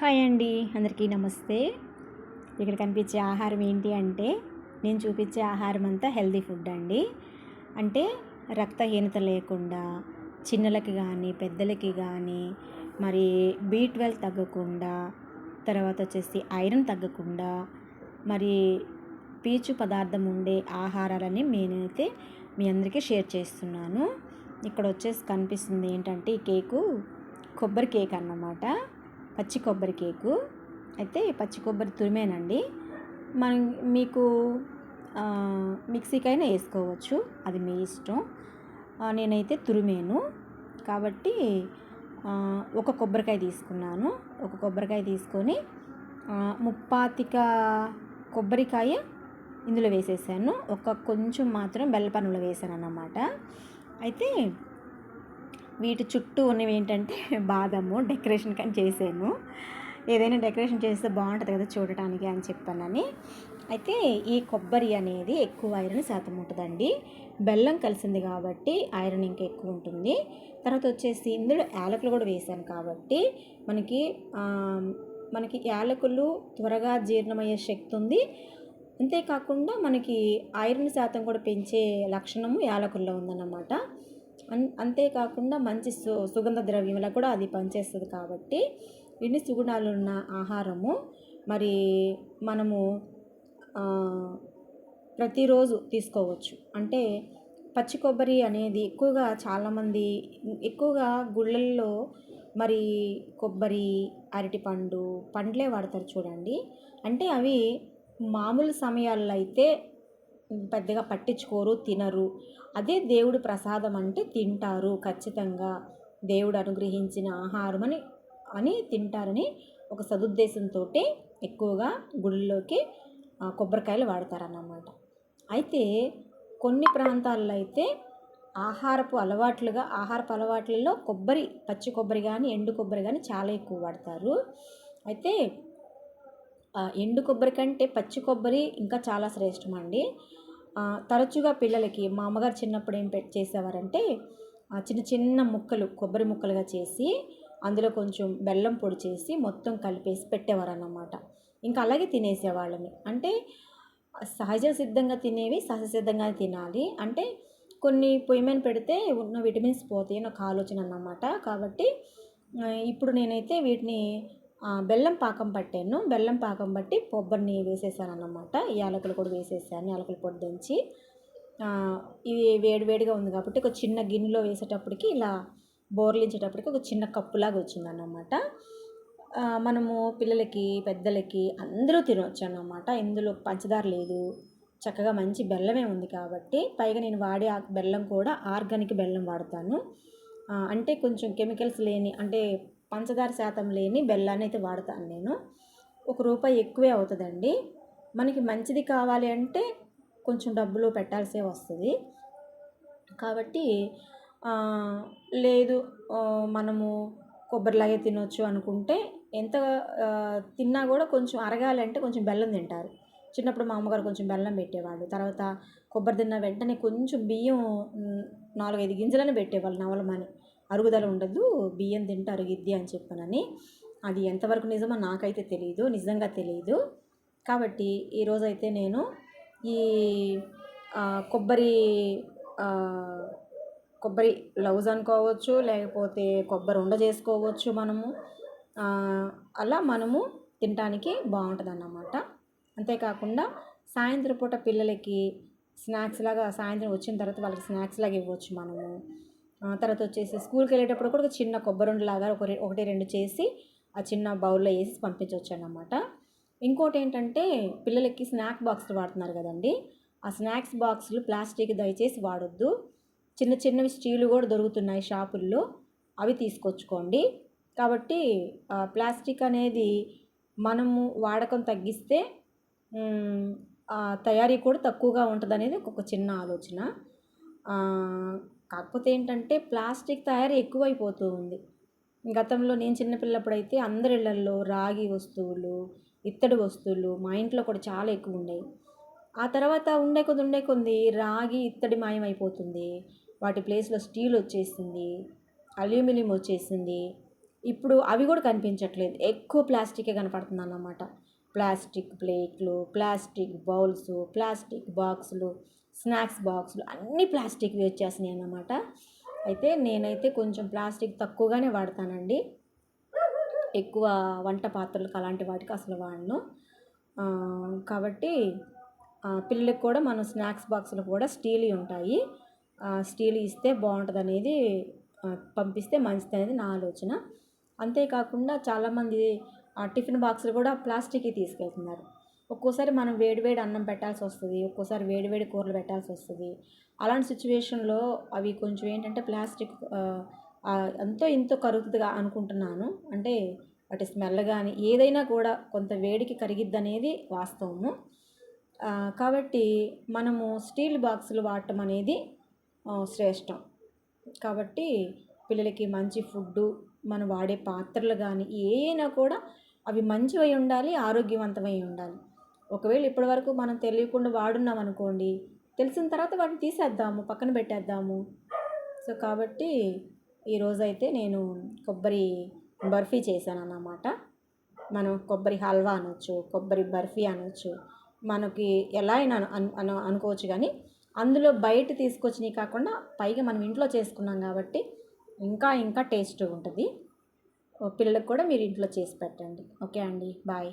Hi అండి, అందరికీ నమస్తే. ఇక్కడ కనిపించే ఆహారం ఏంటి అంటే, నేను చూపించే ఆహారం అంతా హెల్దీ ఫుడ్ అండి. అంటే రక్తహీనత లేకుండా చిన్నలకి కానీ పెద్దలకి కానీ మరి B12 తగ్గకుండా, తర్వాత వచ్చేసి ఐరన్ తగ్గకుండా, మరి పీచు పదార్థం ఉండే ఆహారాలని నేనైతే మీ అందరికీ షేర్ చేస్తున్నాను. ఇక్కడ వచ్చేసి కనిపిస్తుంది ఏంటంటే, ఈ కేకు కొబ్బరి కేక్ అన్నమాట. పచ్చి కొబ్బరి కేకు. అయితే పచ్చి కొబ్బరి తురిమేనండి. మీకు మిక్సీకైనా వేసుకోవచ్చు, అది మీ ఇష్టం. నేనైతే తురిమేను కాబట్టి ఒక కొబ్బరికాయ తీసుకున్నాను. ఒక కొబ్బరికాయ తీసుకొని ముప్పాతిక కొబ్బరికాయ ఇందులో వేసేసాను. కొంచెం మాత్రం బెల్లపన్నులో వేసాను అన్నమాట. అయితే వీటి చుట్టూ ఉన్నవి ఏంటంటే బాదము డెకరేషన్ కానీ చేశాను. ఏదైనా డెకరేషన్ చేస్తే బాగుంటుంది కదా చూడటానికి అని చెప్పానని. అయితే ఈ కొబ్బరి అనేది ఎక్కువ ఐరన్ శాతం ఉంటుందండి. బెల్లం కలిసింది కాబట్టి ఐరన్ ఇంకా ఎక్కువ ఉంటుంది. తర్వాత వచ్చేసి ఇందులో యాలకులు కూడా వేసాను కాబట్టి మనకి యాలకులు త్వరగా జీర్ణమయ్యే శక్తి ఉంది. అంతేకాకుండా మనకి ఐరన్ శాతం కూడా పెంచే లక్షణము యాలకుల్లో ఉందన్నమాట. అంతేకాకుండా మంచి సుగంధ ద్రవ్యంలా కూడా అది పనిచేస్తుంది కాబట్టి ఇన్ని సుగుణాలు ఉన్న ఆహారము మరి మనము ప్రతిరోజు తీసుకోవచ్చు. అంటే పచ్చి కొబ్బరి అనేది చాలామంది ఎక్కువగా గుళ్ళల్లో మరి కొబ్బరి, అరటిపండు, పండ్లే వాడతారు చూడండి. అంటే అవి మామూలు సమయాల్లో అయితే పెద్దగా పట్టించుకోరు, తినరు. అదే దేవుడి ప్రసాదం అంటే తింటారు ఖచ్చితంగా. దేవుడు అనుగ్రహించిన ఆహారం అని తింటారని ఒక సదుద్దేశంతో ఎక్కువగా గుడిలోకి కొబ్బరికాయలు వాడతారన్నమాట. అయితే కొన్ని ప్రాంతాల్లో అయితే ఆహారపు అలవాట్లలో పచ్చి కొబ్బరి కానీ ఎండు కొబ్బరి కానీ చాలా ఎక్కువ వాడతారు. అయితే ఎండు కొబ్బరి కంటే పచ్చి కొబ్బరి ఇంకా చాలా శ్రేష్టం అండి. తరచుగా పిల్లలకి మా అమ్మగారు చిన్నప్పుడు ఏం చేసేవారంటే చిన్న చిన్న ముక్కలు కొబ్బరి ముక్కలుగా చేసి అందులో కొంచెం బెల్లం పొడి చేసి మొత్తం కలిపేసి పెట్టేవారు అన్నమాట. ఇంకా అలాగే తినేసేవాళ్ళని. అంటే సహజ సిద్ధంగా తినేవి సహజసిద్ధంగానే తినాలి. అంటే కొన్ని పొయ్యి మీద పెడితే ఉన్న విటమిన్స్ పోతాయి అని ఒక ఆలోచన అన్నమాట. కాబట్టి ఇప్పుడు నేనైతే వీటిని బెల్లం పాకం పట్టాను. బెల్లం పాకం పట్టి కొబ్బరిని వేసేసాను అన్నమాట. యాలకులు కూడా వేసేసాను, యాలకుల పొడి దంచి. ఇవి వేడివేడిగా ఉంది కాబట్టి ఒక చిన్న గిన్నెలో వేసేటప్పటికి ఇలా బోర్లించేటప్పటికి ఒక చిన్న కప్పులాగా వచ్చిందన్నమాట. మనము పిల్లలకి పెద్దలకి అందరూ తినవచ్చు అన్నమాట. ఇందులో పంచదార లేదు, చక్కగా మంచి బెల్లమే ఉంది కాబట్టి. పైగా నేను వాడే ఆ బెల్లం కూడా ఆర్గానిక్ బెల్లం వాడతాను. అంటే కొంచెం కెమికల్స్ లేని, అంటే పంచదార శాతం లేని బెల్లాన్ని అయితే వాడతాను నేను. ₹1 ఎక్కువే అవుతుందండి. మనకి మంచిది కావాలి అంటే కొంచెం డబ్బులు పెట్టాల్సే వస్తుంది. కాబట్టి లేదు మనము కొబ్బరిలాగే తినొచ్చు అనుకుంటే ఎంత తిన్నా కూడా కొంచెం అరగాలంటే కొంచెం బెల్లం తింటారు. చిన్నప్పుడు మా అమ్మగారు కొంచెం బెల్లం పెట్టేవాళ్ళు. తర్వాత కొబ్బరి తిన్న వెంటనే కొంచెం బియ్యం 4-5 గింజలను పెట్టేవాళ్ళు నవలమని. అరుగుదల ఉండదు, బియ్యం తింటే అరిగిద్ది అని చెప్పానని. అది ఎంతవరకు నిజమో నాకైతే తెలియదు, నిజంగా తెలియదు. కాబట్టి ఈరోజైతే నేను ఈ కొబ్బరి లౌజ్ అనుకోవచ్చు, లేకపోతే కొబ్బరి ఉండ చేసుకోవచ్చు మనము. అలా మనము తినడానికి బాగుంటుంది అన్నమాట. అంతేకాకుండా సాయంత్రం పూట పిల్లలకి స్నాక్స్ లాగా, సాయంత్రం వచ్చిన తర్వాత వాళ్ళకి స్నాక్స్ లాగా ఇవ్వచ్చు మనము. తర్వాత వచ్చేసి స్కూల్కి వెళ్ళేటప్పుడు కూడా ఒక చిన్న కొబ్బరి ఉండలాగా 1-2 చేసి ఆ చిన్న బౌల్లో వేసి పంపించవచ్చు అన్నమాట. ఇంకోటి ఏంటంటే పిల్లలకి స్నాక్ బాక్స్లు వాడుతున్నారు కదండి. ఆ స్నాక్స్ బాక్సులు ప్లాస్టిక్ దయచేసి వాడొద్దు. చిన్న చిన్నవి స్టీలు కూడా దొరుకుతున్నాయి షాపుల్లో, అవి తీసుకొచ్చుకోండి. కాబట్టి ప్లాస్టిక్ అనేది మనము వాడకం తగ్గిస్తే తయారీ కూడా తక్కువగా ఉంటుంది అనేది ఒక చిన్న ఆలోచన. కాకపోతే ఏంటంటే ప్లాస్టిక్ తయారీ ఎక్కువైపోతూ ఉంది. గతంలో నేను చిన్నపిల్లప్పుడైతే అందరి ఇళ్లల్లో రాగి వస్తువులు, ఇత్తడి వస్తువులు మా ఇంట్లో కూడా చాలా ఎక్కువ ఉండేవి. ఆ తర్వాత ఉండే కొద్ది రాగి, ఇత్తడి మాయమైపోతుంది. వాటి ప్లేస్లో స్టీల్ వచ్చేసింది, అల్యూమినియం వచ్చేసింది. ఇప్పుడు అవి కూడా కనిపించట్లేదు, ఎక్కువ ప్లాస్టికే కనపడుతుందన్నమాట. ప్లాస్టిక్ ప్లేట్లు, ప్లాస్టిక్ బౌల్స్, ప్లాస్టిక్ బాక్సులు, స్నాక్స్ బాక్సులు అన్నీ ప్లాస్టిక్వి వచ్చేసినాయి అన్నమాట. అయితే నేనైతే కొంచెం ప్లాస్టిక్ తక్కువగానే వాడతానండి. ఎక్కువ వంట పాత్రలకు అలాంటి వాటికి అసలు వాడను. కాబట్టి పిల్లలకి కూడా మనం స్నాక్స్ బాక్సులు కూడా స్టీల్వి ఉంటాయి. స్టీల్ ఇస్తే బాగుంటుందనేది, పంపిస్తే మంచిదనేది నా ఆలోచన. అంతేకాకుండా చాలామంది టిఫిన్ బాక్సులు కూడా ప్లాస్టిక్వి తీసుకెళ్తున్నారు. ఒక్కోసారి మనం వేడివేడి అన్నం పెట్టాల్సి వస్తుంది, ఒక్కోసారి వేడివేడి కూరలు పెట్టాల్సి వస్తుంది. అలాంటి సిచ్యువేషన్లో అవి కొంచెం ఏంటంటే ప్లాస్టిక్ అంతో ఇంతో కరుగుతుందిగా అనుకుంటున్నాను. అంటే వాటి స్మెల్ కానీ ఏదైనా కూడా కొంత వేడికి కరిగిద్ది అనేది వాస్తవము. కాబట్టి మనము స్టీల్ బాక్సులు వాడటం అనేది శ్రేష్టం. కాబట్టి పిల్లలకి మంచి ఫుడ్డు, మనం వాడే పాత్రలు కానీ ఏవైనా కూడా అవి మంచివై ఉండాలి, ఆరోగ్యవంతమై ఉండాలి. ఒకవేళ ఇప్పటివరకు మనం తెలియకుండా వాడున్నాం అనుకోండి, తెలిసిన తర్వాత వాటిని తీసేద్దాము, పక్కన పెట్టేద్దాము. సో కాబట్టి ఈరోజైతే నేను కొబ్బరి బర్ఫీ చేశాను అన్నమాట. మనం కొబ్బరి హల్వా అనొచ్చు, కొబ్బరి బర్ఫీ అనొచ్చు, మనకి ఎలా అయినా అనుకోవచ్చు. కానీ అందులో బయట తీసుకొచ్చినవి కాకుండా పైగా మనం ఇంట్లో చేసుకున్నాం కాబట్టి ఇంకా ఇంకా టేస్ట్గా ఉంటుంది. పిల్లలకు కూడా మీరు ఇంట్లో చేసి పెట్టండి. ఓకే అండి, బాయ్.